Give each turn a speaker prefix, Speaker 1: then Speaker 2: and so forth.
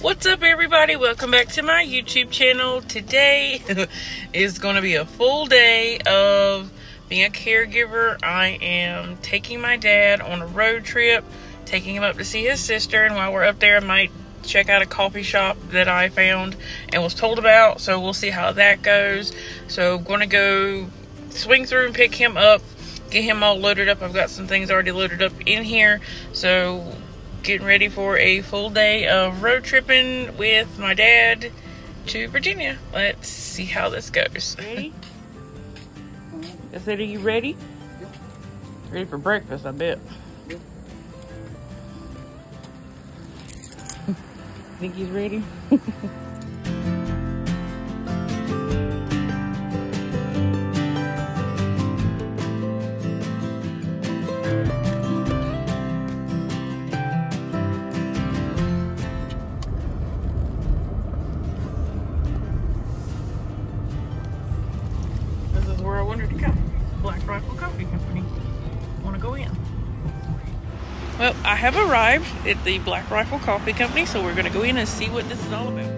Speaker 1: What's up, everybody? Welcome back to my YouTube channel. Today is going to be a full day of being a caregiver. I am taking my dad on a road trip, taking him up to see his sister, and while we're up there I might check out a coffee shop that I found and was told about, so we'll see how that goes. So I'm going to go swing through and pick him up, get him all loaded up. I've got some things already loaded up in here, so getting ready for a full day of road tripping with my dad to Virginia. Let's see how this goes. Ready? I said, are you ready?
Speaker 2: Yep.
Speaker 1: Ready for breakfast, I bet.
Speaker 2: Yep.
Speaker 1: Think he's ready? Where I wanted to go. Black Rifle Coffee Company. Want to go in. Well, I have arrived at the Black Rifle Coffee Company, so we're going to go in and see what this is all about.